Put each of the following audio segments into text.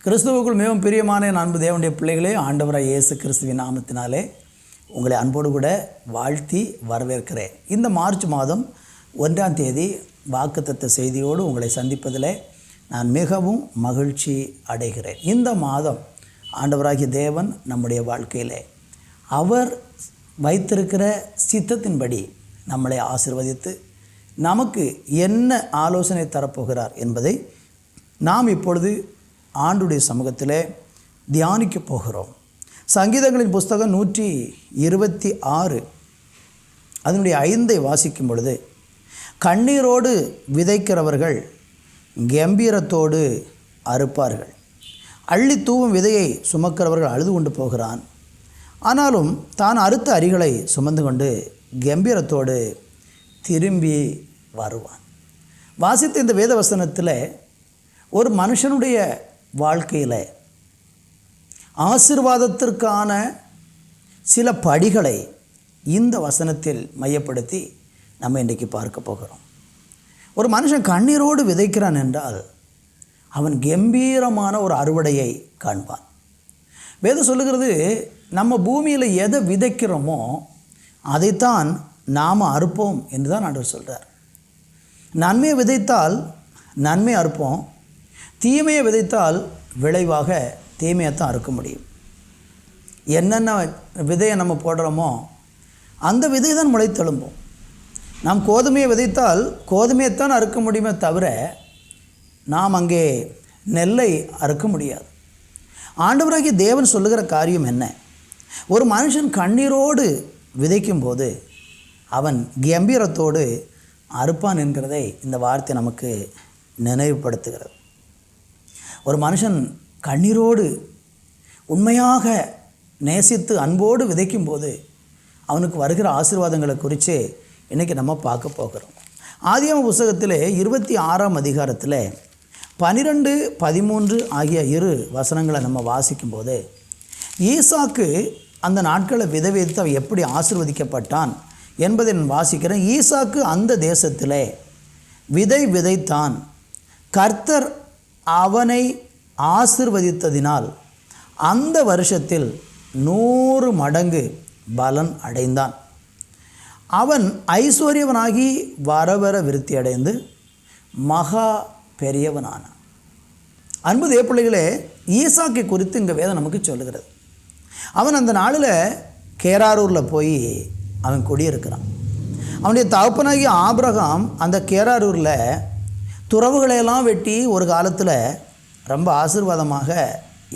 கிறிஸ்துவுக்குள் மிகவும் பிரியமான அன்பு தேவனுடைய பிள்ளைகளே, ஆண்டவராக இயேசு கிறிஸ்துவின் நாமத்தினாலே உங்களை அன்போடு கூட வாழ்த்தி வரவேற்கிறேன். இந்த மார்ச் மாதம் 1ஆம் தேதி வாக்குத்தத்த செய்தியோடு உங்களை சந்திப்பதில் நான் மிகவும் மகிழ்ச்சி அடைகிறேன். இந்த மாதம் ஆண்டவராகிய தேவன் நம்முடைய வாழ்க்கையில் அவர் வைத்திருக்கிற சித்தத்தின்படி நம்மளை ஆசீர்வதித்து நமக்கு என்ன ஆலோசனை தரப்போகிறார் என்பதை நாம் இப்பொழுது ஆண்டுடைய சமூகத்தில் தியானிக்க போகிறோம். சங்கீதங்களின் புஸ்தகம் 126 அதனுடைய 5 வாசிக்கும் பொழுது, கண்ணீரோடு விதைக்கிறவர்கள் கம்பீரத்தோடு அறுப்பார்கள், அள்ளி தூவும் விதையை சுமக்கிறவர்கள் அழுது கொண்டு போகிறான், ஆனாலும் தான் அறுத்த அரிகளை சுமந்து கொண்டு கம்பீரத்தோடு திரும்பி வருவான். வாசித்த இந்த வேத வசனத்தில் ஒரு மனுஷனுடைய வாழ்க்கையில் ஆசீர்வாதத்திற்கான சில படிகளை இந்த வசனத்தில் மையப்படுத்தி நம்ம இன்றைக்கு பார்க்க போகிறோம். ஒரு மனுஷன் கண்ணீரோடு விதைக்கிறான் என்றால் அவன் கம்பீரமான ஒரு அறுவடையை காண்பான். வேதம் சொல்லுகிறது, நம்ம பூமியில் எதை விதைக்கிறோமோ அதைத்தான் நாம் அறுப்போம் என்று தான் ஆண்டவர் சொல்கிறார். நன்மையை விதைத்தால் நன்மை அறுப்போம், தீமையை விதைத்தால் விளைவாக தீமையைத்தான் அறுக்க முடியும். என்னென்ன விதையை நம்ம போடுறோமோ அந்த விதை தான் முளைத்தெழும்போம். நாம் கோதுமையை விதைத்தால் கோதுமையைத்தான் அறுக்க முடியுமே தவிர நாம் அங்கே நெல்லை அறுக்க முடியாது. ஆண்டவராகிய தேவன் சொல்லுகிற காரியம் என்ன? ஒரு மனுஷன் கண்ணீரோடு விதைக்கும்போது அவன் கம்பீரத்தோடு அறுப்பான் என்கிறதை இந்த வார்த்தை நமக்கு நினைவுபடுத்துகிறது. ஒரு மனுஷன் கண்ணீரோடு உண்மையாக நேசித்து அன்போடு விதைக்கும்போது அவனுக்கு வருகிற ஆசீர்வாதங்களை குறித்து இன்றைக்கி நம்ம பார்க்க போகிறோம். ஆதியாகம புஸ்தகத்தில் 26ஆம் அதிகாரத்தில் 12, 13 ஆகிய 2 வசனங்களை நம்ம வாசிக்கும்போது, ஈசாக்கு அந்த நாட்களில் விதைத்து அவன் எப்படி ஆசீர்வதிக்கப்பட்டான் என்பதை நான் வாசிக்கிறேன். ஈசாக்கு அந்த தேசத்தில் விதை விதைத்தான், கர்த்தர் அவனை ஆசீர்வதித்ததினால் அந்த வருஷத்தில் 100 மடங்கு பலன் அடைந்தான். அவன் ஐஸ்வர்யவனாகி வர விருத்தி அடைந்து மகா பெரியவனானான். அன்பு தேவப்பிள்ளைகளே, ஈசாக்கை குறித்து இங்கே வேதம் நமக்கு சொல்லுகிறது. அவன் அந்த நாளில் கேராரூரில் போய் அவன் குடியிருக்கிறான். அவனுடைய தகப்பனாகிய ஆபிரகாம் அந்த கேராரூரில் துறவுகளையெல்லாம் வெட்டி ஒரு காலத்தில் ரொம்ப ஆசீர்வாதமாக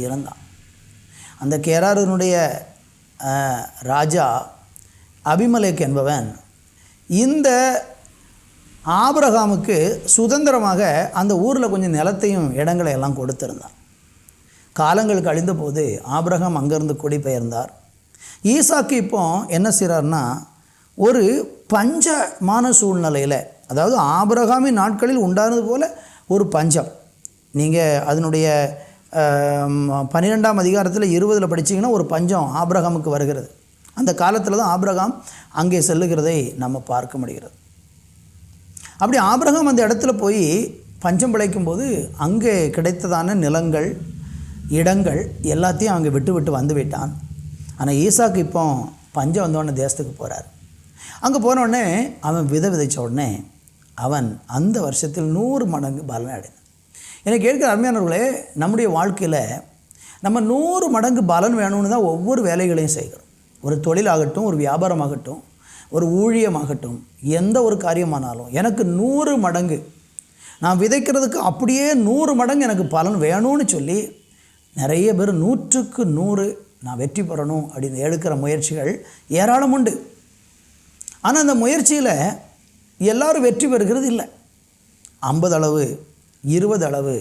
இருந்தான். அந்த கேராரூனுடைய ராஜா அபிமெலேக் என்பவன் இந்த ஆபிரகாமுக்கு சுதந்திரமாக அந்த ஊரில் கொஞ்சம் நிலத்தையும் இடங்களை எல்லாம் கொடுத்திருந்தான். காலங்கள் கழிந்த போது ஆபிரகாம் அங்கேருந்து குடிபெயர்ந்தார். ஈசாக்கு இப்போ என்ன செய்கிறார்னா, ஒரு பஞ்சமான சூழ்நிலையில், அதாவது ஆபிரகாமின் நாட்களில் உண்டானது போல் ஒரு பஞ்சம். நீங்கள் அதனுடைய 12ஆம் அதிகாரத்தில் 20 படிச்சிங்கன்னா ஒரு பஞ்சம் ஆபிரகாமுக்கு வருகிறது. அந்த காலத்தில் தான் ஆபிரகாம் அங்கே செல்லுகிறதை நம்ம பார்க்க முடிகிறது. அப்படி ஆபிரகாம் அந்த இடத்துல போய் பஞ்சம் பிழைக்கும்போது அங்கே கிடைத்ததான நிலங்கள், இடங்கள் எல்லாத்தையும் அங்கே விட்டு வந்து விட்டான். ஆனால் ஈசாக்கு இப்போ பஞ்சம் வந்தோடனே தேசத்துக்கு போகிறார். அங்கே போனோடனே அவன் விதைச்ச உடனே அவன் அந்த வருஷத்தில் 100 மடங்கு பலன் அடைந்தான். எனக்கு கேட்குற அருமையானவர்களே, நம்முடைய வாழ்க்கையில் நம்ம 100 மடங்கு பலன் வேணும்னு தான் ஒவ்வொரு வேலைகளையும் செய்கிறோம். ஒரு தொழிலாகட்டும், ஒரு வியாபாரமாகட்டும், ஒரு ஊழியமாகட்டும், எந்த ஒரு காரியமானாலும் எனக்கு 100 மடங்கு நான் விதைக்கிறதுக்கு அப்படியே 100 மடங்கு எனக்கு பலன் வேணும்னு சொல்லி நிறைய பேர் 100க்கு 100 நான் வெற்றி பெறணும் அப்படின்னு எடுக்கிற முயற்சிகள் ஏராளம் உண்டு. ஆனால் அந்த முயற்சியில் எல்லோரும் வெற்றி பெறுகிறது இல்லை. 50 அளவு, 20 அளவு,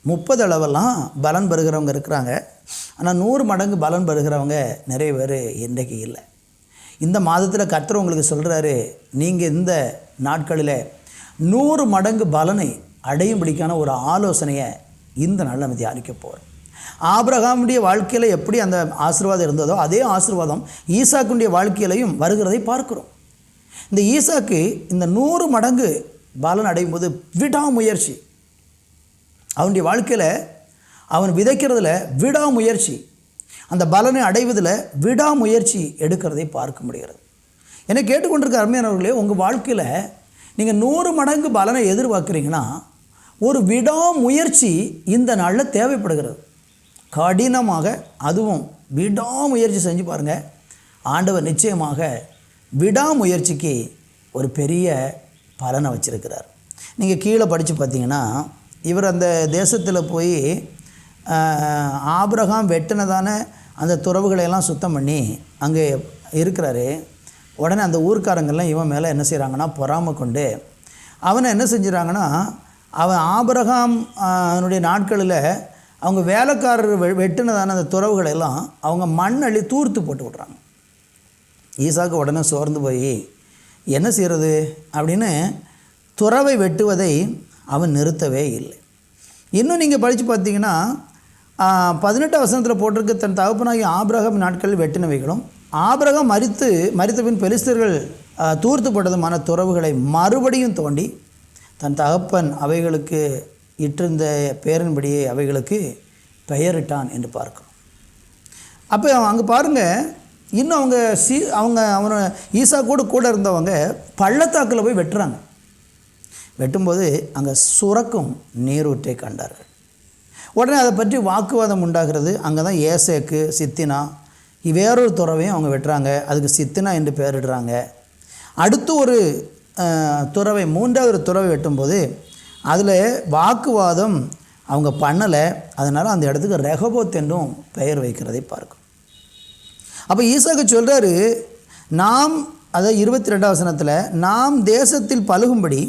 30 அளவெல்லாம் பலன் பெறுகிறவங்க இருக்கிறாங்க. ஆனால் 100 மடங்கு பலன் பெறுகிறவங்க நிறைய பேர் இன்றைக்கு இல்லை. இந்த மாதத்தில் கர்த்தர் உங்களுக்கு சொல்கிறாரு, நீங்கள் இந்த நாட்களில் 100 மடங்கு பலனை அடையும்படிக்கான ஒரு ஆலோசனையை இந்த நாள் நம்ம தியானிக்க போகிறோம். ஆபிரகாமுடைய வாழ்க்கையில் எப்படி அந்த ஆசீர்வாதம் இருந்ததோ அதே ஆசீர்வாதம் ஈசாக்குடைய வாழ்க்கையிலையும் வருகிறதை பார்க்கிறோம். இந்த ஈசாக்கு இந்த 100 மடங்கு பலன் அடையும் போது விடாமுயற்சி, அவனுடைய வாழ்க்கையில் அவன் விதைக்கிறதுல விடாமுயற்சி, அந்த பலனை அடைவதில் விடாமுயற்சி எடுக்கிறதை பார்க்க முடிகிறது. என்னை கேட்டுக்கொண்டிருக்க அருமையானவர்களே, உங்கள் வாழ்க்கையில் நீங்கள் 100 மடங்கு பலனை எதிர்பார்க்குறீங்கன்னா ஒரு விடாமுயற்சி இந்த நாளில் தேவைப்படுகிறது. கடினமாக அதுவும் விடாமுயற்சி செஞ்சு பாருங்கள். ஆண்டவர் நிச்சயமாக விடாமுயற்சிக்கு ஒரு பெரிய பலனை வச்சிருக்கிறார். நீங்கள் கீழே படித்து பார்த்தீங்கன்னா, இவர் அந்த தேசத்தில் போய் ஆபிரகாம் வெட்டினதான அந்த துறவுகளையெல்லாம் சுத்தம் பண்ணி அங்கே இருக்கிறாரு. உடனே அந்த ஊர்க்காரங்கள்லாம் இவன் மேலே என்ன செய்கிறாங்கன்னா பொறாமை கொண்டு அவனை என்ன செஞ்சுறாங்கன்னா, அவன் ஆபிரகாம் அவனுடைய நாட்களில் அவங்க வேலைக்காரர் வெட்டினதான அந்த துறவுகளெல்லாம் அவங்க மண் அள்ளி தூர்த்து போட்டு விட்றாங்க. ஈசாக்கு உடனே சோர்ந்து போய் என்ன செய்கிறது அப்படின்னு துறவை வெட்டுவதை அவன் நிறுத்தவே இல்லை. இன்னும் நீங்கள் படித்து பார்த்தீங்கன்னா 18 வசனத்தில் போட்டிருக்கு, தன் தகப்பனாகி ஆபிரகாம் நாட்களில் வெட்டினவைகளும் ஆபிரகாம் மரித்த பின் பெலிஸ்தர்கள் தூர்த்து போட்டதுமான துறவுகளை மறுபடியும் தோண்டி தன் தகப்பன் அவைகளுக்கு இட்டிருந்த பேரின்படியே அவைகளுக்கு பெயரிட்டான் என்று பார்க்கிறோம். அப்போ அங்கே பாருங்கள், இன்னும் அவனை ஈசாக்கோடு கூட இருந்தவங்க பள்ளத்தாக்கில் போய் வெட்டுறாங்க. வெட்டும்போது அங்கே சுரக்கும் நீரூற்றை கண்டார்கள். உடனே அதை பற்றி வாக்குவாதம் உண்டாகிறது. அங்கே தான் ஏசேக்கு சித்தினா வேறொரு துறவையும் அவங்க வெட்டுறாங்க, அதுக்கு சித்தினா என்று பெயரிடுறாங்க. அடுத்து ஒரு துறவை, 3வது துறவை வெட்டும்போது அதில் வாக்குவாதம் அவங்க பண்ணலை. அதனால் அந்த இடத்துக்கு ரெகபோத் என்றும் பெயர் வைக்கிறதை பார்க்கும். அப்போ ஈசாக்கு சொல்கிறாரு, நாம் அதாவது 22 வசனத்தில் நாம் தேசத்தில் பழுகும்படி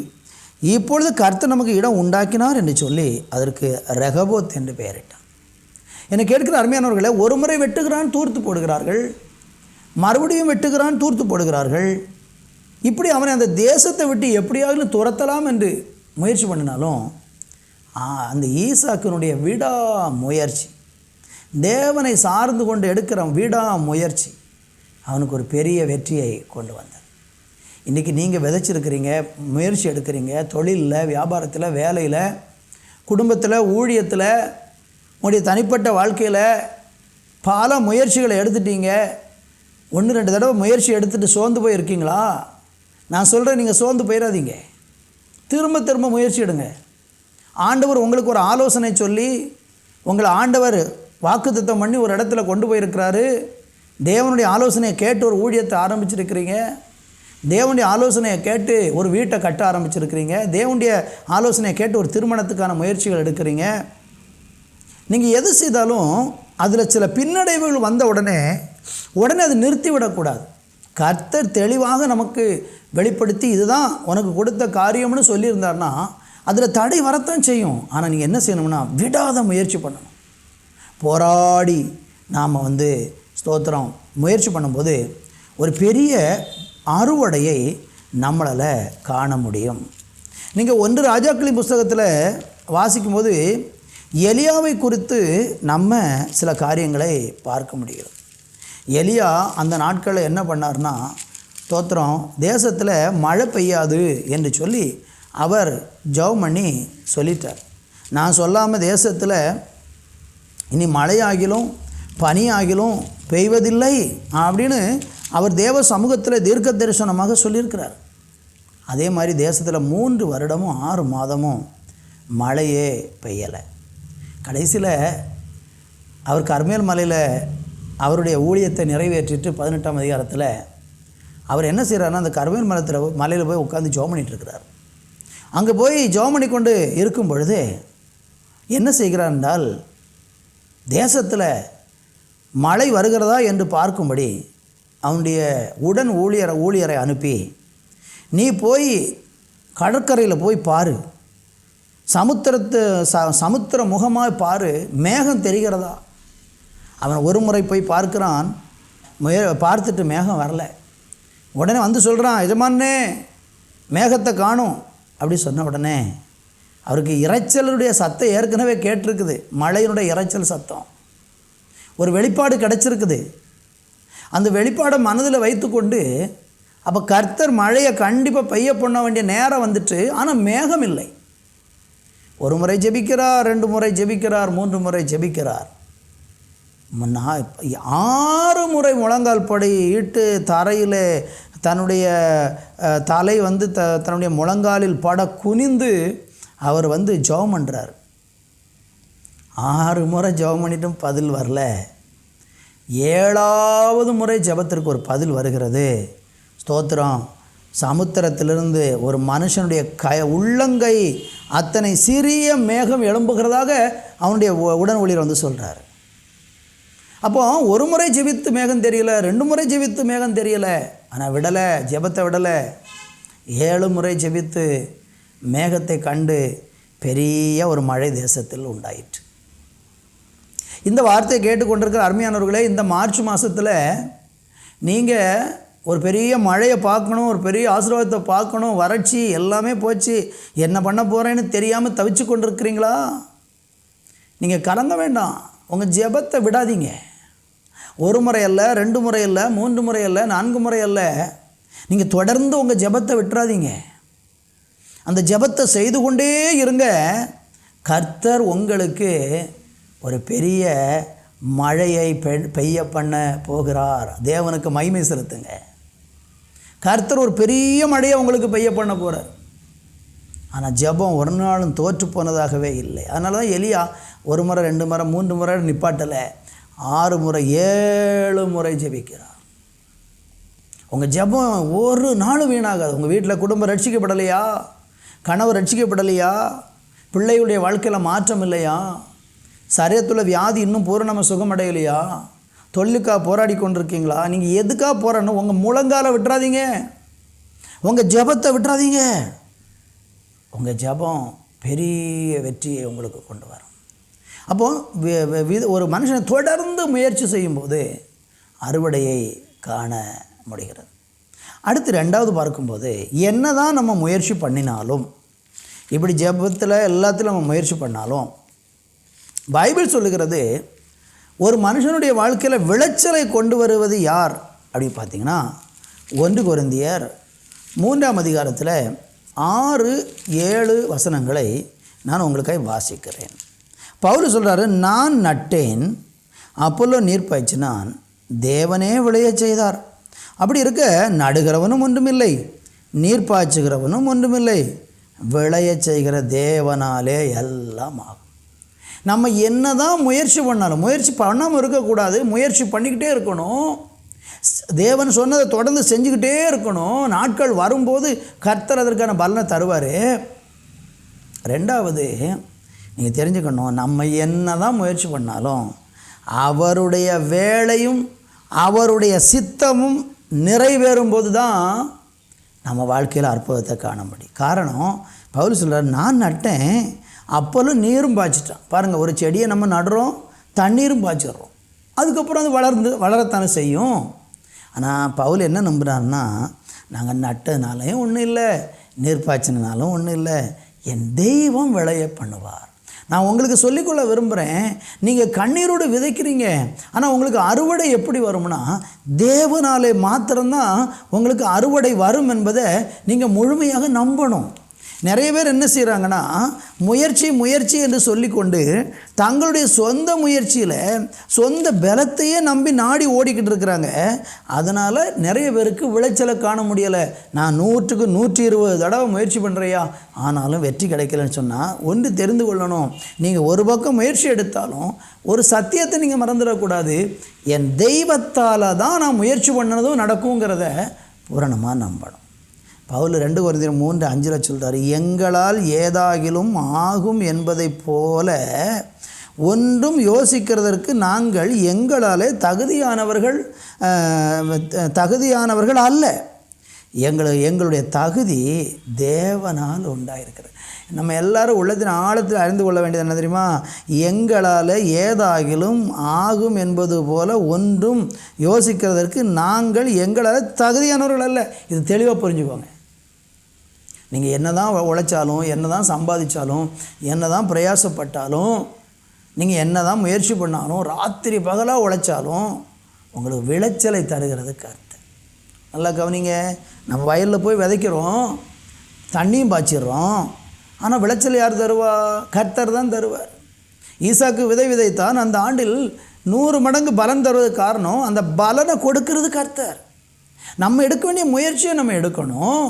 இப்பொழுது கர்த்தர் நமக்கு இடம் உண்டாக்கினார் என்று சொல்லி அதற்கு ரெகபோத் என்று பெயரிட்டான். என்னை கேட்கிற அருமையானவர்களை, ஒரு முறை வெட்டுகிறான் தூர்த்து போடுகிறார்கள், மறுபடியும் வெட்டுகிறான் தூர்த்து போடுகிறார்கள். இப்படி அவனை அந்த தேசத்தை விட்டு எப்படியாவது துரத்தலாம் என்று முயற்சி பண்ணினாலும் அந்த ஈசாக்கினுடைய விடாமுயற்சி, தேவனை சார்ந்து கொண்டு எடுக்கிற விடாமுயற்சி அவனுக்கு ஒரு பெரிய வெற்றியை கொண்டு வந்தது. இன்றைக்கி நீங்கள் விதைச்சிருக்கிறீங்க, முயற்சி எடுக்கிறீங்க, தொழிலில், வியாபாரத்தில், வேலையில், குடும்பத்தில், ஊழியத்தில், உங்களுடைய தனிப்பட்ட வாழ்க்கையில் பல முயற்சிகளை எடுத்துட்டீங்க. 1-2 தடவை முயற்சி எடுத்துகிட்டு சோர்ந்து போயிருக்கீங்களா? நான் சொல்கிறேன், நீங்கள் சோர்ந்து போயிடாதீங்க. திரும்ப திரும்ப முயற்சி எடுங்க. ஆண்டவர் உங்களுக்கு ஒரு ஆலோசனை சொல்லி உங்களை ஆண்டவர் வாக்குத்தத்தம் பண்ணி ஒரு இடத்துல கொண்டு போயிருக்கிறாரு. தேவனுடைய ஆலோசனையை கேட்டு ஒரு ஊழியத்தை ஆரம்பிச்சிருக்கிறீங்க. தேவனுடைய ஆலோசனையை கேட்டு ஒரு வீட்டை கட்ட ஆரம்பிச்சிருக்கிறீங்க. தேவனுடைய ஆலோசனையை கேட்டு ஒரு திருமணத்துக்கான முயற்சிகள் எடுக்கிறீங்க. நீங்கள் எது செய்தாலும் அதில் சில பின்னடைவுகள் வந்த உடனே அது நிறுத்திவிடக்கூடாது. கர்த்தர் தெளிவாக நமக்கு வெளிப்படுத்தி இதுதான் உனக்கு கொடுத்த காரியம்னு சொல்லியிருந்தார்னா அதில் தடை வரத்தான் செய்யும். ஆனால் நீங்கள் என்ன செய்யணும்னா விடாத முயற்சி பண்ணணும். போராடி நாம் ஸ்தோத்திரம் முயற்சி பண்ணும்போது ஒரு பெரிய அறுவடையை நம்மளால் காண முடியும். நீங்கள் 1 ராஜாக்களின் புஸ்தகத்தில் வாசிக்கும்போது எலியாவை குறித்து நம்ம சில காரியங்களை பார்க்க முடியும். எலியா அந்த நாட்களில் என்ன பண்ணார்னா, ஸ்தோத்திரம் தேசத்தில் மழை பெய்யாது என்று சொல்லி அவர் ஜெபம் பண்ணி சொல்லிட்டார். நான் சொல்லாமல் தேசத்தில் இனி மழையாகிலும் பனியாகிலும் பெய்வதில்லை அப்படின்னு அவர் தேவ சமூகத்தில் தீர்க்க தரிசனமாக சொல்லியிருக்கிறார். அதே மாதிரி தேசத்தில் 3 வருடமும் 6 மாதமும் மழையே பெய்யலை. கடைசியில் அவர் கர்மேல் மலையில் அவருடைய ஊழியத்தை நிறைவேற்றிட்டு 18ஆம் அதிகாரத்தில் அவர் என்ன செய்கிறாருன்னா, அந்த கர்மேல் மலையில் போய் உட்காந்து ஜெபம் பண்ணிகிட்ருக்கிறார். அங்கே போய் ஜெபம் பண்ணி கொண்டு இருக்கும் பொழுது என்ன செய்கிறார் என்றால், தேசத்தில் மழை வருகிறதா என்று பார்க்கும்படி அவனுடைய உடன் ஊழியரை அனுப்பி, நீ போய் கடற்கரையில் போய் பாரு, சமுத்திர முகமாக பாரு, மேகம் தெரிகிறதா. அவன் ஒரு முறை போய் பார்க்குறான், பார்த்துட்டு மேகம் வரலை. உடனே சொல்கிறான், எஜமானே மேகத்தை காணும் அப்படி சொன்ன உடனே அவருக்கு இரைச்சலுடைய சத்தம் ஏற்கனவே கேட்டிருக்குது, மழையினுடைய இரைச்சல் சத்தம். ஒரு வெளிப்பாடு கிடச்சிருக்குது. அந்த வெளிப்பாடை மனதில் வைத்துக்கொண்டு அப்போ கர்த்தர் மழையை கண்டிப்பாக பெய்ய பண்ண வேண்டிய நேரம் வந்துட்டு, ஆனால் மேகம் இல்லை. ஒரு முறை ஜெபிக்கிறார், 2 முறை ஜெபிக்கிறார், 3 முறை ஜெபிக்கிறார். 6 முறை முழங்கால் படி இட்டு தரையில் தன்னுடைய தலை தன்னுடைய முழங்காலில் பட குனிந்து அவர் ஜெபம் பண்ணுறார். 6 முறை ஜெபம் பண்ணிட்டும் பதில் வரல. 7வது முறை ஜெபத்திற்கு ஒரு பதில் வருகிறது. ஸ்தோத்திரம். சமுத்திரத்திலிருந்து ஒரு மனுஷனுடைய உள்ளங்கை அத்தனை சிறிய மேகம் எழும்புகிறதாக அவனுடைய உடன் ஊழியர் சொல்கிறார். அப்போ ஒரு முறை ஜெபித்து மேகம் தெரியல, 2 முறை ஜெபித்து மேகம் தெரியல, ஆனால் விடலை, ஜெபத்தை விடலை. 7 முறை ஜெபித்து மேகத்தை கண்டு பெரிய ஒரு மழை தேசத்தில் உண்டாயிற்று. இந்த வார்த்தையை கேட்டுக்கொண்டிருக்கிற அருமையானவர்களே, இந்த மார்ச் மாதத்தில் நீங்கள் ஒரு பெரிய மழையை பார்க்கணும், ஒரு பெரிய ஆசீர்வாதத்தை பார்க்கணும், வறட்சி எல்லாமே போச்சு, என்ன பண்ண போகிறேன்னு தெரியாமல் தவிச்சு கொண்டிருக்கிறீங்களா? நீங்கள் கலங்க வேண்டாம். உங்கள் ஜெபத்தை விடாதீங்க. 1 முறை அல்ல, 2 முறை அல்ல, 3 முறை அல்ல, 4 முறை அல்ல. நீங்கள் தொடர்ந்து உங்கள் ஜெபத்தை விட்டுறாதீங்க. அந்த ஜெபத்தை செய்து கொண்டே இருங்க. கர்த்தர் உங்களுக்கு ஒரு பெரிய மழையை பெய்ய பண்ண போகிறார். தேவனுக்கு மகிமை செலுத்துங்க. கர்த்தர் ஒரு பெரிய மழையை உங்களுக்கு பெய்ய பண்ண போகிறார். ஆனால் ஜெபம் ஒரு நாளும் தோற்று போனதாகவே இல்லை. அதனால தான் எலியா 1 முறை 2 முறை 3 முறை நிப்பாட்டலை, 6 முறை 7 முறை ஜெபிக்கிறார். உங்கள் ஜெபம் ஒரு நாளும் வீணாகாது. உங்கள் வீட்டில் குடும்பம் ரட்சிக்கப்படலையா? கணவர் ரட்சிக்கப்படலையா? பிள்ளைகளுடைய வாழ்க்கையில் மாற்றம் இல்லையா? சரீரத்தில் வியாதி இன்னும் பூரணமாக சுகமடையலையா? தொழிலுக்காக போராடி கொண்டிருக்கீங்களா? நீங்கள் எதுக்காக போராடணும்? உங்கள் முழங்கால விட்டுறாதீங்க, உங்கள் ஜெபத்தை விட்டுறாதீங்க. உங்கள் ஜெபம் பெரிய வெற்றியை உங்களுக்கு கொண்டு வரும். அப்போது ஒரு மனுஷனை தொடர்ந்து முயற்சி செய்யும்போது அறுவடையை காண முடிகிறது. அடுத்து 2வது பார்க்கும்போது, என்ன தான் நம்ம முயற்சி பண்ணினாலும், இப்படி ஜெபத்தில் எல்லாத்திலும் நம்ம முயற்சி பண்ணாலும், பைபிள் சொல்லுகிறது ஒரு மனுஷனுடைய வாழ்க்கையில் விளைச்சலை கொண்டு வருவது யார் அப்படின்னு பார்த்தீங்கன்னா, 1 கொரிந்தியர் 3ஆம் அதிகாரத்தில் 6-7 வசனங்களை நான் உங்களுக்காக வாசிக்கிறேன். பவுல் சொல்கிறாரு, நான் நட்டேன், அப்போலோ நீர் பாய்ச்சினான், தேவனே விளைய செய்தார். அப்படி இருக்க நடுகிறவனும் ஒன்றுமில்லை, நீர் பாய்ச்சுகிறவனும் ஒன்றுமில்லை, விளைய செய்கிற தேவனாலே எல்லாம் ஆகும். நம்ம என்ன தான் முயற்சி பண்ணாலும், முயற்சி பண்ணாமல் இருக்கக்கூடாது, முயற்சி பண்ணிக்கிட்டே இருக்கணும். தேவன் சொன்னதை தொடர்ந்து செஞ்சுக்கிட்டே இருக்கணும். நாட்கள் வரும்போது கர்த்தர் அதற்கான பலனை தருவார். 2வது நீங்கள் தெரிஞ்சுக்கணும், நம்ம என்ன தான் முயற்சி பண்ணாலும் அவருடைய வேலையும் அவருடைய சித்தமும் நிறைவேறும்போது தான் நம்ம வாழ்க்கையில் அற்புதத்தை காண முடியும். காரணம், பவுல் சொல்கிறார், நான் நட்டேன், அப்போலும் நீரும் பாய்ச்சிட்டான். பாருங்கள், ஒரு செடியை நம்ம நடுறோம், தண்ணீரும் பாய்ச்சிடுறோம், அதுக்கப்புறம் அது வளரத்தானே செய்யும். ஆனால் பவுல் என்ன நம்புகிறாருன்னா, நாங்கள் நட்டதுனாலையும் ஒன்றும் இல்லை, நீர் பாய்ச்சினாலும் ஒன்றும் இல்லை, என் தெய்வம் விளைய பண்ணுவார். நான் உங்களுக்கு சொல்லிக்கொள்ள விரும்புகிறேன், நீங்கள் கண்ணீரோடு விதைக்கிறீங்க, ஆனால் உங்களுக்கு அறுவடை எப்படி வரும்னா, தேவனாலே மாத்திரம்தான் உங்களுக்கு அறுவடை வரும் என்பதை நீங்கள் முழுமையாக நம்பணும். நிறைய பேர் என்ன செய்கிறாங்கன்னா, முயற்சி முயற்சி என்று சொல்லிக்கொண்டு தங்களுடைய சொந்த முயற்சியில் சொந்த பலத்தையே நம்பி நாடி ஓடிக்கிட்டு இருக்கிறாங்க. அதனால் நிறைய பேருக்கு விளைச்சலை காண முடியலை. நான் 100க்கு 120 தடவை முயற்சி பண்ணுறையா, ஆனாலும் வெற்றி கிடைக்கலன்னு சொன்னால், ஒன்று தெரிந்து கொள்ளணும், நீங்கள் ஒரு பக்கம் முயற்சி எடுத்தாலும் ஒரு சத்தியத்தை நீங்கள் மறந்துடக்கூடாது. என் தெய்வத்தால் தான் நான் முயற்சி பண்ணதும் நடக்குங்கிறத பூரணமாக நம்பணும். பவுல் 2 கொரிந்தியர் 3:5 சொல்கிறார், எங்களால் ஏதாகிலும் ஆகும் என்பதைப் போல ஒன்றும் யோசிக்கிறதற்கு நாங்கள் எங்களாலே தகுதியானவர்கள் அல்ல. எங்களுடைய தகுதி தேவனால் உண்டாயிருக்கிறது. நம்ம எல்லாரும் உள்ளத்தின் ஆழத்தில் அறிந்து கொள்ள வேண்டியது என்ன தெரியுமா? எங்களால் ஏதாகிலும் ஆகும் என்பது போல ஒன்றும் யோசிக்கிறதற்கு நாங்கள் எங்களால் தகுதியானவர்கள் அல்ல. இது தெளிவாக புரிஞ்சுக்கோங்க. நீங்கள் என்ன தான் உழைச்சாலும், என்ன தான் சம்பாதிச்சாலும், என்ன தான் பிரயாசப்பட்டாலும், நீங்கள் என்ன தான் முயற்சி பண்ணாலும், ராத்திரி பகலாக உழைச்சாலும் உங்களுக்கு விளைச்சலை தருகிறது கர்த்தர். நல்லா கவனிங்க. நம்ம வயலில் போய் விதைக்கிறோம், தண்ணியும் பாய்ச்சிடுறோம், ஆனால் விளைச்சல் யார் தருவா? கர்த்தர் தான் தருவார். ஈசாக்கு விதைத்தான். அந்த ஆண்டில் 100 மடங்கு பலன் தருவதற்கு காரணம் அந்த பலனை கொடுக்கறது கர்த்தர். நம்ம எடுக்க வேண்டிய முயற்சியை நம்ம எடுக்கணும்,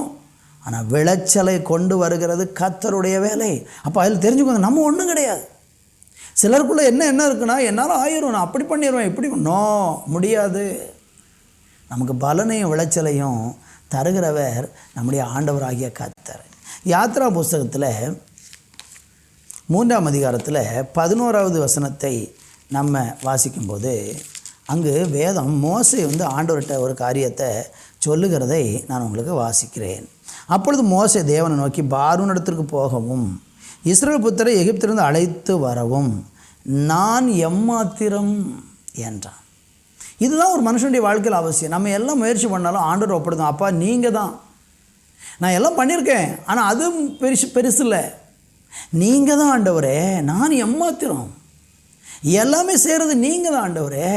ஆனால் விளைச்சலை கொண்டு வருகிறது கர்த்தருடைய வேலை. அப்போ அதில் தெரிஞ்சுக்கோங்க, நம்ம ஒன்றும் கிடையாது. சிலருக்குள்ளே என்ன இருக்குன்னா, என்னால் ஆயிரும், நான் அப்படி பண்ணிடுவேன், இப்படி முடியாது. நமக்கு பலனையும் விளைச்சலையும் தருகிறவர் நம்முடைய ஆண்டவராகிய கர்த்தர். யாத்ரா புஸ்தகத்தில் 3ஆம் அதிகாரத்தில் 11வது வசனத்தை நம்ம வாசிக்கும்போது, அங்கு வேதம் மோசே ஆண்டவர்கிட்ட ஒரு காரியத்தை சொல்லுகிறதை நான் உங்களுக்கு வாசிக்கிறேன். அப்பொழுது மோசே தேவனை நோக்கி, பார்வோனிடத்திற்கு போகவும் இஸ்ரவேல் புத்திரரை எகிப்திலிருந்து அழைத்து வரவும் நான் எம்மாத்திரம் என்றான். இதுதான் ஒரு மனுஷனுடைய வாழ்க்கையில் அவசியம். நம்ம எல்லாம் முயற்சி பண்ணாலும் ஆண்டவர் ஒப்படுதான், அப்பா நீங்கள் தான், நான் எல்லாம் பண்ணியிருக்கேன், ஆனால் அதுவும் பெருசு இல்லை, நீங்கள் தான் ஆண்டவரே, நான் எம்மாத்திரம், எல்லாமே செய்கிறது நீங்கள் தான் ஆண்டவரே.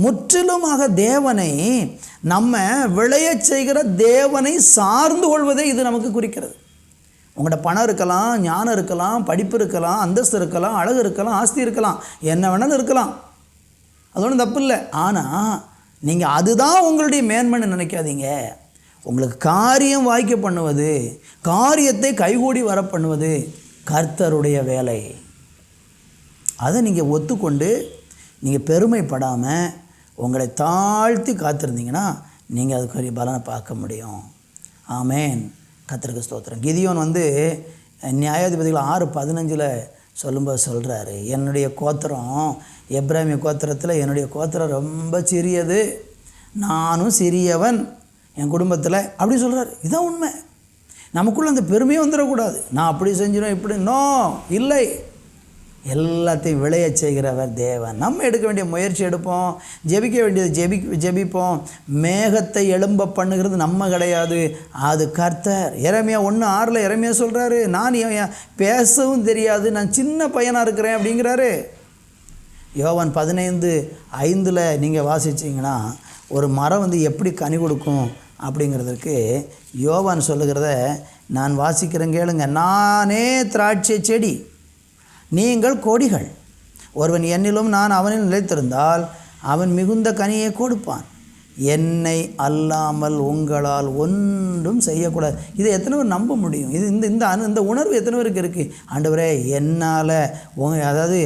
முற்றிலுமாக தேவனை, நம்ம விளைய செய்கிற தேவனை சார்ந்து கொள்வதை இது நமக்கு குறிக்கிறது. உங்கள்கிட்ட பணம் இருக்கலாம், ஞானம் இருக்கலாம், படிப்பு இருக்கலாம், அந்தஸ்து இருக்கலாம், அழகு இருக்கலாம், ஆஸ்தி இருக்கலாம், என்ன வேணாலும் இருக்கலாம், அது ஒன்றும் தப்பு இல்லை. ஆனால் நீங்கள் அதுதான் உங்களுடைய மேன்மைன்னு நினைக்காதீங்க. உங்களுக்கு காரியம் வாய்க்க பண்ணுவது, காரியத்தை கைகூடி வர பண்ணுவது கர்த்தருடைய வேலை. அதை நீங்கள் ஒத்துக்கொண்டு நீங்கள் பெருமைப்படாமல் உங்களை தாழ்த்தி காத்திருந்தீங்கன்னா நீங்கள் அதுக்குரிய பலனை பார்க்க முடியும். ஆமேன். கர்த்தருக்கு ஸ்தோத்திரம். கிதியோன் நியாயாதிபதிகள் 6:15 சொல்லும்போது சொல்கிறாரு, என்னுடைய கோத்திரம் எப்ராமிய கோத்திரத்தில் என்னுடைய கோத்திரம் ரொம்ப சிறியது, நானும் சிறியவன் என் குடும்பத்தில், அப்படி சொல்கிறார். இதுதான் உண்மை. நமக்குள்ளே அந்த பெருமையும் வந்துடக்கூடாது, நான் அப்படி செஞ்சிடும் இப்படி, இல்லை. எல்லாத்தையும் விளைய செய்கிறவர் தேவன். நம்ம எடுக்க வேண்டிய முயற்சி எடுப்போம், ஜெபிக்க வேண்டியது ஜெபிப்போம். மேகத்தை எழும்ப பண்ணுகிறது நம்ம கிடையாது, அது கர்த்தர். எரேமியா 1:6 எரேமியா சொல்கிறாரு, நான் பேசவும் தெரியாது, நான் சின்ன பையனாக இருக்கிறேன் அப்படிங்கிறாரு. யோவான் 15:5 நீங்கள் வாசிச்சிங்கன்னா ஒரு மரம் எப்படி கனி கொடுக்கும் அப்படிங்கிறதுக்கு யோவான் சொல்லுகிறத நான் வாசிக்கிறேன் கேளுங்க. நானே திராட்சை செடி, நீங்கள் கொடிகள். ஒருவன் என்னிலும் நான் அவனில் நிலைத்திருந்தால் அவன் மிகுந்த கனியை கொடுப்பான். என்னை அல்லாமல் உங்களால் ஒன்றும் செய்யக்கூடாது. இதை எத்தனை பேர் நம்ப முடியும்? இது இந்த உணர்வு எத்தனை பேருக்கு இருக்குது? ஆண்டவரே, என்னால் அதாவது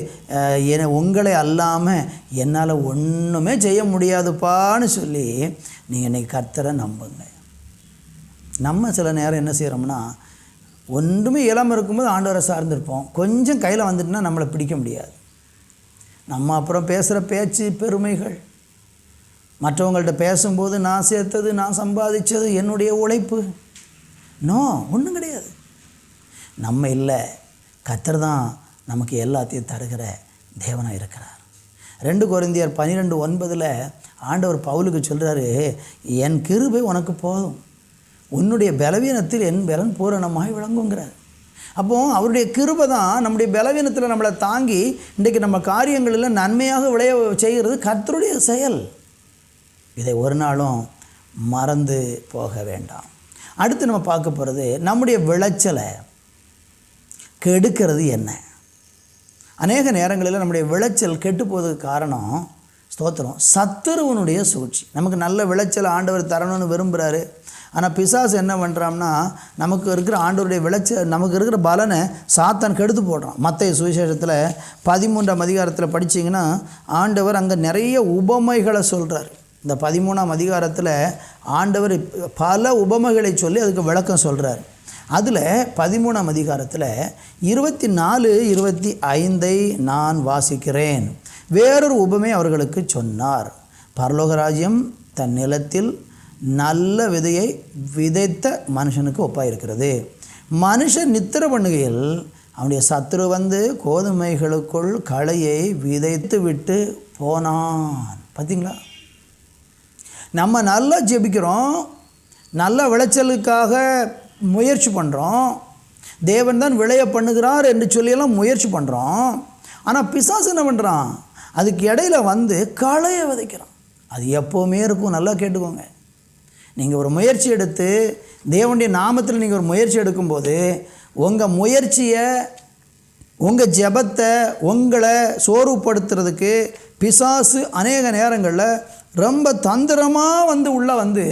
உங்களை அல்லாமல் என்னால் ஒன்றுமே செய்ய முடியாதுப்பான்னு சொல்லி நீங்கள் இன்றைக்கி கர்த்தரை நம்புங்க. நம்ம சில நேரம் என்ன செய்கிறோம்னா, ஒன்றுமே இயலாமல் இருக்கும்போது ஆண்டவரை சார்ந்திருப்போம், கொஞ்சம் கையில் வந்துட்டுனா நம்மளை பிடிக்க முடியாது. நம்ம அப்புறம் பேசுகிற பேச்சு பெருமைகள், மற்றவங்கள்ட்ட பேசும்போது நான் சேர்த்தது, நான் சம்பாதிச்சது, என்னுடைய உழைப்பு, ஒன்றும் கிடையாது. நம்ம இல்லை, கர்த்தர் தான் நமக்கு எல்லாத்தையும் தருகிற தேவனாக இருக்கிறார். 2 கொரிந்தியர் 12:9 ஆண்டவர் பவுலுக்கு சொல்கிறாரு, என் கிருபை உனக்கு போதும், உன்னுடைய பலவீனத்தில் என் பலன் பூரணமாய் விளங்குங்கிறார். அப்போது அவருடைய கிருபை தான் நம்முடைய பலவீனத்தில் நம்மளை தாங்கி இன்றைக்கு நம்ம காரியங்களில் நன்மையாக விளைய செய்கிறது கர்த்தருடைய செயல். இதை ஒரு நாளும் மறந்து போக வேண்டாம். அடுத்து நம்ம பார்க்க போகிறது, நம்முடைய விளைச்சலை கெடுக்கிறது என்ன? அநேக நேரங்களில் நம்முடைய விளைச்சல் கெட்டு போவதுக்கு காரணம், ஸ்தோத்திரம், சத்துருவனுடைய சூழ்ச்சி. நமக்கு நல்ல விளைச்சல் ஆண்டவர் தரணும்னு விரும்புகிறாரு. ஆனால் பிசாசு என்ன பண்ணுறான்னா, நமக்கு இருக்கிற ஆண்டவருடைய விளைச்சல், நமக்கு இருக்கிற பலனை சாத்தான் கெடுத்து போடுறான். மத்தேயு சுவிசேஷத்தில் 13ஆம் அதிகாரத்தில் படித்தீங்கன்னா ஆண்டவர் அங்கே நிறைய உபமைகளை சொல்கிறார். இந்த 13ஆம் அதிகாரத்தில் ஆண்டவர் பல உபமைகளை சொல்லி அதுக்கு விளக்கம் சொல்கிறார். அதில் 13ஆம் அதிகாரத்தில் 24, 25 நான் வாசிக்கிறேன். வேறொரு உபமை அவர்களுக்கு சொன்னார். பரலோக ராஜ்யம் தன் நிலத்தில் நல்ல விதையை விதைத்த மனுஷனுக்கு ஒப்பாயிருக்கிறது. மனுஷன் நித்திர பண்ணுகையில் அவனுடைய சத்துரு கோதுமைகளுக்குள் களையை விதைத்து விட்டு போனான். பார்த்தீங்களா? நம்ம நல்லா ஜெபிக்கிறோம், நல்ல விளைச்சலுக்காக முயற்சி பண்ணுறோம், தேவன் தான் விளைய பண்ணுகிறார் என்று சொல்லியெல்லாம் முயற்சி பண்ணுறோம். ஆனால் பிசாசு என்ன பண்ணுறான்? அதுக்கு இடையில வந்து களையை விதைக்கிறான். அது எப்போவுமே இருக்கும். நல்லா கேட்டுக்கோங்க. நீங்கள் ஒரு முயற்சி எடுத்து தேவனுடைய நாமத்தில் நீங்கள் ஒரு முயற்சி எடுக்கும்போது உங்கள் முயற்சியை, உங்கள் ஜெபத்தை, உங்களை சோர்வுபடுத்துறதுக்கு பிசாசு அநேக நேரங்களில் ரொம்ப தந்திரமாக வந்து உள்ளே வந்து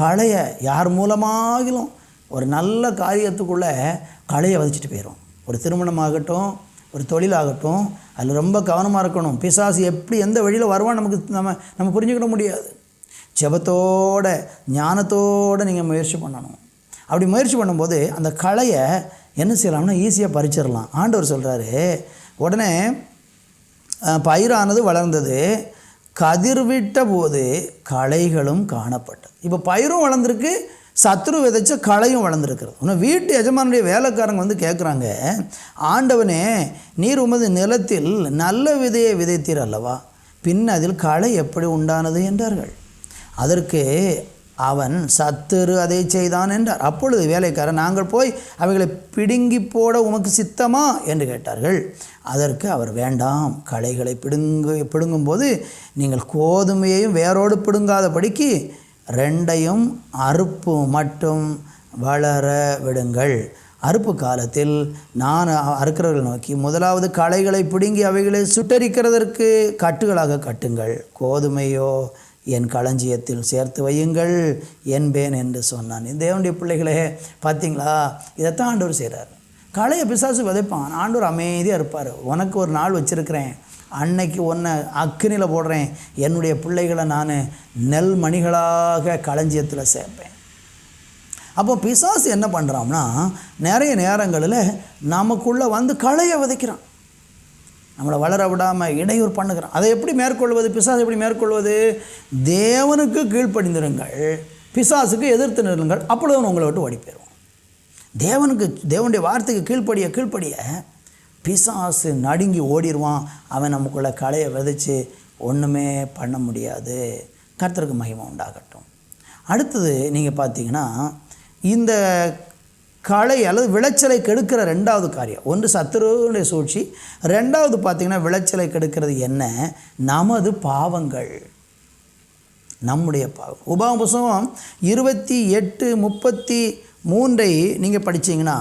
களையை யார் மூலமாகிலும் ஒரு நல்ல காரியத்துக்குள்ளே களையை விதைச்சிட்டு போயிடும். ஒரு திருமணமாகட்டும், ஒரு தொழிலாகட்டும், அதில் ரொம்ப கவனமாக இருக்கணும். பிசாசு எப்படி எந்த வழியில் வருவான்னு நம்ம புரிஞ்சுக்கிட முடியாது. ஜெபத்தோட ஞானத்தோடு நீங்கள் முயற்சி பண்ணணும். அப்படி முயற்சி பண்ணும்போது அந்த களையை என்ன செய்யலாம்னா ஈஸியாக பறிச்சிடலாம். ஆண்டவர் சொல்கிறாரு, உடனே பயிரானது வளர்ந்தது, கதிர்விட்ட போது களைகளும் காணப்பட்டது. இப்போ பயிரும் வளர்ந்துருக்கு, சத்துரு விதைச்ச களையும் வளர்ந்துருக்கிறது. இன்னும் வீட்டு எஜமானுடைய வேலைக்காரங்க வந்து கேட்குறாங்க, ஆண்டவனே நீர் உமது நிலத்தில் நல்ல விதையை விதைத்தீர் அல்லவா, பின் அதில் களை எப்படி உண்டானது என்றார்கள். அதற்கு அவன் சத்துரு அதை செய்தான் என்றார். அப்பொழுது வேலைக்காரன், நாங்கள் போய் அவைகளை பிடுங்கி போட உமக்கு சித்தமா என்று கேட்டார்கள். அதற்கு அவர், வேண்டாம், களைகளை பிடுங்கும்போது நீங்கள் கோதுமையையும் வேரோடு பிடுங்காதபடிக்கு ரெண்டையும் அறுப்பு மட்டும் வளர விடுங்கள். அறுப்பு காலத்தில் நான் அறுக்கிறவர்கள் நோக்கி, முதலாவது களைகளை பிடுங்கி அவைகளை சுட்டரிக்கிறதற்கு கட்டுகளாக கட்டுங்கள், கோதுமையோ என் களஞ்சியத்தில் சேர்த்து வையுங்கள் என்பேன் என்று சொன்னான். தேவனுடைய பிள்ளைகளே, பார்த்தீங்களா, இதைத்தான் ஆண்டவர் செய்கிறார். களையை பிசாசு விதைப்பான், ஆண்டவர் அமைதியாக இருப்பார். உனக்கு ஒரு நாள் வச்சுருக்கிறேன், அன்னைக்கு ஒன்றை அக்கினியில் போடுறேன், என்னுடைய பிள்ளைகளை நான் நெல் மணிகளாக களஞ்சியத்தில் சேர்ப்பேன். அப்போ பிசாசு என்ன பண்ணுறான்னா, நிறைய நேரங்களில் நமக்குள்ளே வந்து களையை விதைக்கிறான், நம்மளை வளர விடாமல் இடையூறு பண்ணுகிறான். அதை எப்படி மேற்கொள்வது? பிசாசு எப்படி மேற்கொள்வது? தேவனுக்கு கீழ்ப்படிந்திருங்கள், பிசாசுக்கு எதிர்த்து நிறுங்கள், அப்பொழுது உங்களை விட்டு ஓடி போயிடுவோம். தேவனுடைய வார்த்தைக்கு கீழ்ப்படிய பிசாசு நடுங்கி ஓடிடுவான். அவன் நமக்குள்ளே களையை விதைச்சி ஒன்றுமே பண்ண முடியாது. கர்த்தருக்கு மகிமை உண்டாகட்டும். அடுத்தது நீங்கள் பார்த்தீங்கன்னா, இந்த களை அல்லது விளைச்சலை கெடுக்கிற ரெண்டாவது காரியம், ஒன்று சத்துருடைய சூழ்ச்சி, ரெண்டாவது பார்த்திங்கன்னா விளைச்சலை கெடுக்கிறது என்ன? நமது பாவங்கள், நம்முடைய பாவம். உபாகம புத்தகம் 28:33 நீங்கள் படித்தீங்கன்னா,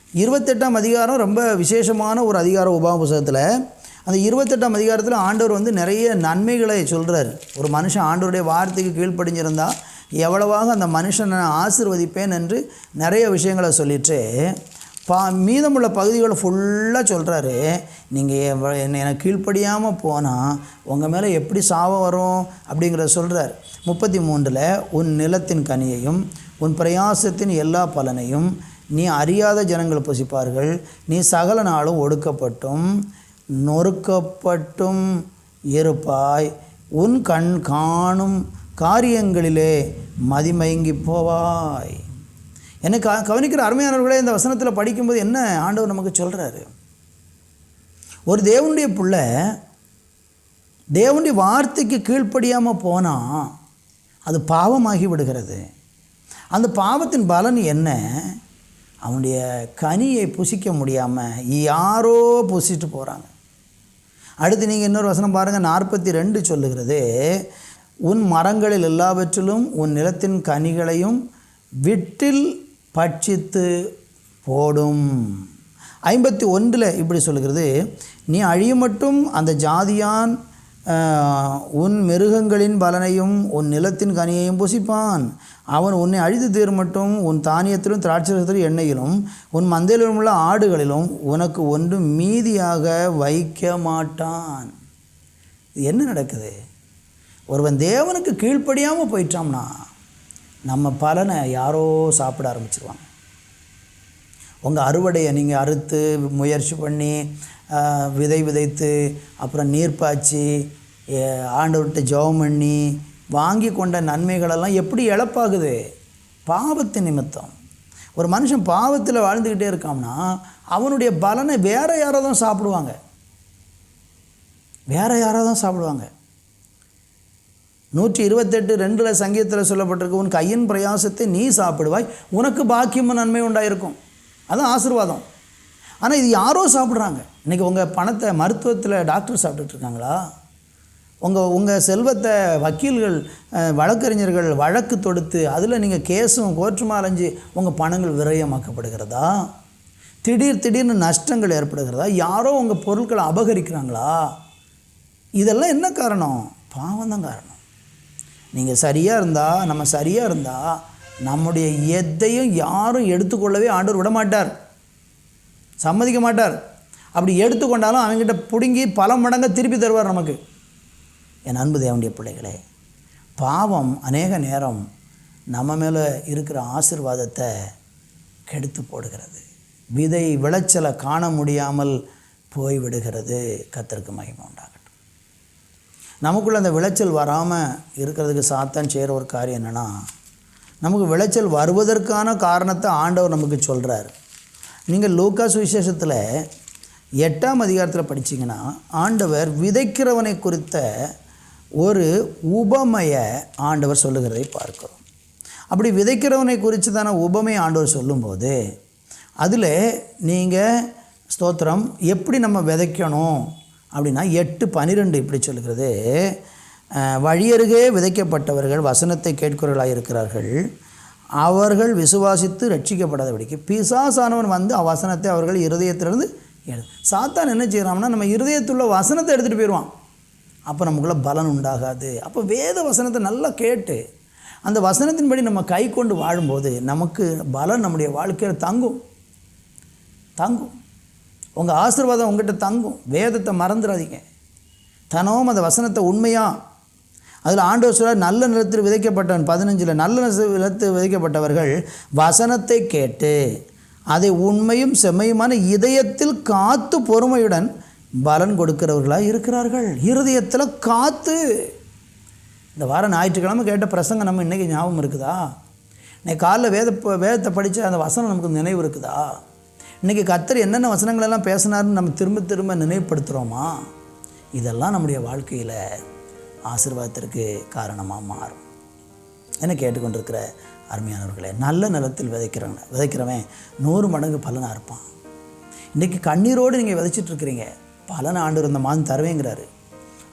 28ஆம் அதிகாரம் ரொம்ப விசேஷமான ஒரு அதிகாரம் உபாகம புத்தகத்தில். அந்த 28ஆம் அதிகாரத்தில் ஆண்டவர் வந்து நிறைய நன்மைகளை சொல்கிறார். ஒரு மனுஷன் ஆண்டவருடைய வார்த்தைக்கு கீழ்ப்படிஞ்சிருந்தால் எவ்வளவாக அந்த மனுஷனை ஆசீர்வதிப்பேன் என்று நிறைய விஷயங்களை சொல்லிட்டு மீதமுள்ள பகுதிகளை ஃபுல்லாக சொல்கிறாரு. நீங்கள் எனக்கு கீழ்ப்படியாமல் போனால் உங்கள் மேலே எப்படி சாபம் வரும் அப்படிங்கிறத சொல்கிறார். 33 உன் நிலத்தின் கனியையும் உன் பிரயாசத்தின் எல்லா பலனையும் நீ அறியாத ஜனங்கள் புசிப்பார்கள், நீ சகல நாளும் ஒடுக்கப்பட்டும் நொறுக்கப்பட்டும் இருப்பாய், உன் கண் காணும் காரியங்களிலே மதிமயங்கி போவாய். என்னை கவனிக்கிற அருமையானவர்களே, இந்த வசனத்தில் படிக்கும்போது என்ன ஆண்டவர் நமக்கு சொல்கிறாரு? ஒரு தேவனுடைய பிள்ளை தேவனுடைய வார்த்தைக்கு கீழ்ப்படியாமல் போனால் அது பாவமாகி விடுகிறது. அந்த பாவத்தின் பலன் என்ன? அவனுடைய கனியை புசிக்க முடியாமல் யாரோ புசிட்டு போகிறாங்க. அடுத்து நீங்கள் இன்னொரு வசனம் பாருங்கள், 42 சொல்லுகிறது, உன் மரங்களில் எல்லாவற்றிலும் உன் நிலத்தின் கனிகளையும் விட்டில் பட்சித்து போடும். 51 இப்படி சொல்லுகிறது, நீ அழியும் மட்டும் அந்த ஜாதியான் உன் மிருகங்களின் பலனையும் உன் நிலத்தின் கனியையும் புசிப்பான். அவன் உன்னை அழித்து தீரும் மட்டும் உன் தானியத்திலும் திராட்சைரசத்திலும் எண்ணெயிலும் உன் மந்தையிலும் உள்ள ஆடுகளிலும் உனக்கு ஒன்றும் மீதியாக வைக்க மாட்டான். இது என்ன நடக்குது? ஒருவன் தேவனுக்கு கீழ்ப்படியாமல் போயிட்டோம்னா நம்ம பலனை யாரோ சாப்பிட ஆரம்பிச்சிருவாங்க. உங்கள் அறுவடையை நீங்கள் அறுத்து முயற்சி பண்ணி விதை விதைத்து அப்புறம் நீர் பாய்ச்சி ஆண்டவர்கிட்ட ஜெபம் பண்ணி வாங்கி கொண்ட நன்மைகளெல்லாம் எப்படி இழப்பாகுது? பாவத்தின் நிமித்தம். ஒரு மனுஷன் பாவத்தில் வாழ்ந்துக்கிட்டே இருக்கான்னா அவனுடைய பலனை வேறு யாரோ தான் சாப்பிடுவாங்க. 128:2 சங்கீதத்தில் சொல்லப்பட்டிருக்கு, உன் கையின் பிரயாசத்தை நீ சாப்பிடுவாய், உனக்கு பாக்கியமும் நன்மை உண்டாயிருக்கும். அதுதான் ஆசீர்வாதம். ஆனால் இது யாரோ சாப்பிட்றாங்க. இன்றைக்கி உங்கள் பணத்தை மருத்துவத்தில் டாக்டர் சாப்பிட்டுட்டு இருக்காங்களா? உங்கள் செல்வத்தை வக்கீல்கள், வழக்கறிஞர்கள் வழக்கு தொடுத்து அதில் நீங்கள் கேஸும் கோர்ட்டுமா அலைஞ்சு உங்கள் பணங்கள் விரயமாக்கப்படுகிறதா? திடீர்னு நஷ்டங்கள் ஏற்படுகிறதா? யாரோ உங்கள் பொருட்களை அபகரிக்கிறாங்களா? இதெல்லாம் என்ன காரணம்? பாவம் தான் காரணம். நீங்கள் சரியாக இருந்தால், நம்ம சரியாக இருந்தால் நம்முடைய எதையும் யாரும் எடுத்துக்கொள்ளவே ஆண்டவர் விட மாட்டார், சம்மதிக்க மாட்டார். அப்படி எடுத்துக்கொண்டாலும் அவங்ககிட்ட பிடுங்கி பல மடங்காக திருப்பி தருவார் நமக்கு. என் அன்பு தேவனுடைய பிள்ளைகளே, பாவம் அநேக நேரம் நம்ம மேலே இருக்கிற ஆசீர்வாதத்தை கெடுத்து போடுகிறது. விளைச்சலை காண முடியாமல் போய்விடுகிறது. கர்த்தருக்கு மகிமை உண்டாகட்டும். நமக்குள்ள அந்த விளைச்சல் வராமல் இருக்கிறதுக்கு சாத்தான் செய்கிற ஒரு காரியம் என்னென்னா, நமக்கு விளைச்சல் வருவதற்கான காரணத்தை ஆண்டவர் நமக்கு சொல்கிறார். நீங்கள் லூக்கா சுவிசேஷத்தில் 8ஆம் அதிகாரத்தில் படித்தீங்கன்னா, ஆண்டவர் விதைக்கிறவனை குறித்த ஒரு உபமைய ஆண்டவர் சொல்லுகிறதை பார்க்கிறோம். அப்படி விதைக்கிறவனை குறித்து தானே உபமை ஆண்டவர் சொல்லும்போது, அதில் நீங்கள் ஸ்தோத்திரம் எப்படி நம்ம விதைக்கணும் அப்படின்னா 8:12 இப்படி சொல்லுகிறது, வழியருகே விதைக்கப்பட்டவர்கள் வசனத்தை கேட்கிறவர்களாக இருக்கிறார்கள், அவர்கள் விசுவாசித்து ரட்சிக்கப்படாதபடிக்கு பிசாசானவன் வந்து வசனத்தை அவர்கள் இருதயத்திலிருந்து சாத்தான் என்ன செய்கிறான்னா, நம்ம இருதயத்துள்ள வசனத்தை எடுத்துகிட்டு போயிடுவான். அப்போ நமக்குள்ள பலன் உண்டாகாது. அப்போ வேத வசனத்தை நல்லா கேட்டு அந்த வசனத்தின்படி நம்ம கை கொண்டு வாழும்போது நமக்கு பலன் நம்முடைய வாழ்க்கையில் தங்கும். உங்கள் ஆசீர்வாதம் உங்கள்கிட்ட தங்கும். வேதத்தை மறந்துடாதீங்க. தனவும் அந்த வசனத்தை உண்மையாக அதில் ஆண்டவர் சொல்ல, நல்ல நிலத்தில் விதைக்கப்பட்டவன் 15 நல்ல நிலத்தில் விதைக்கப்பட்டவர்கள் வசனத்தை கேட்டு அதை உண்மையும் செம்மையுமான இதயத்தில் காத்து பொறுமையுடன் பலன் கொடுக்கிறவர்களாக இருக்கிறார்கள். இருதயத்தில் காத்து. இந்த வாரம் ஞாயிற்றுக்கிழமை கேட்ட பிரசங்கம் நம்ம இன்றைக்கி ஞாபகம் இருக்குதா? இன்னைக்கு காலைல வேதத்தை படித்த அந்த வசனம் நமக்கு நினைவு இருக்குதா? இன்றைக்கி கர்த்தர் என்னென்ன வசனங்களெல்லாம் பேசினாருன்னு நம்ம திரும்ப நினைவுபடுத்துகிறோமா? இதெல்லாம் நம்முடைய வாழ்க்கையில் ஆசீர்வாதத்திற்கு காரணமாக மாறும். என்ன கேட்டுக்கொண்டிருக்கிற அருமையானவர்களே, நல்ல நிலத்தில் விதைக்கிறவன் 100 மடங்கு பலனாக இருப்பான். இன்றைக்கி கண்ணீரோடு நீங்கள் விதைச்சிட்ருக்கிறீங்க, பலன் ஆண்டவர் இந்த மாதம் தருவேங்கிறாரு.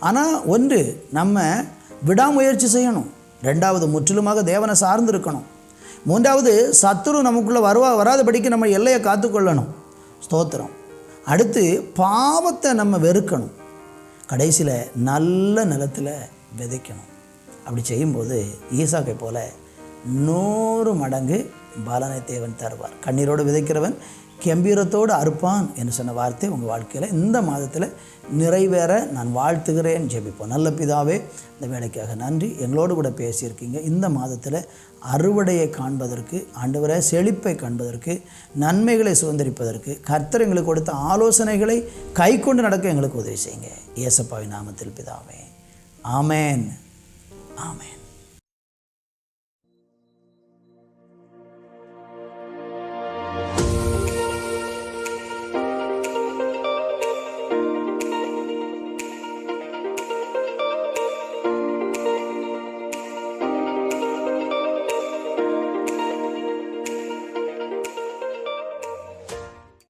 ஆனால் ஒன்று, நம்ம விடாமுயற்சி செய்யணும். 2வது, முற்றிலுமாக தேவனை சார்ந்து இருக்கணும். 3வது, சத்துரு நமக்குள்ளே வராதபடிக்கு நம்ம எல்லையை காத்துக்கொள்ளணும். ஸ்தோத்திரம். அடுத்து, பாவத்தை நம்ம வெறுக்கணும். கடைசியில் நல்ல நிலத்தில் விதைக்கணும். அப்படி செய்யும்போது ஈசாக்கை போல 100 மடங்கு பலனை தேவன் தருவார். கண்ணீரோடு விதைக்கிறவன் கம்பீரத்தோடு அறுப்பான் என்று சொன்ன வார்த்தை உங்கள் வாழ்க்கையில் இந்த மாதத்தில் நிறைவேற நான் வாழ்த்துகிறேன். ஜெபிப்போம். நல்ல பிதாவே, இந்த வேலைக்காக நன்றி. எங்களோடு கூட பேசியிருக்கீங்க. இந்த மாதத்தில் அறுவடையை காண்பதற்கு, ஆண்டவரை செழிப்பை காண்பதற்கு, நன்மைகளை சுதந்திரிப்பதற்கு கர்த்தர் எங்களுக்கு கொடுத்த ஆலோசனைகளை கை கொண்டு நடக்க எங்களுக்கு உதவி செய்யுங்க. இயேசுவின் நாமத்தில் பிதாவே, ஆமேன்.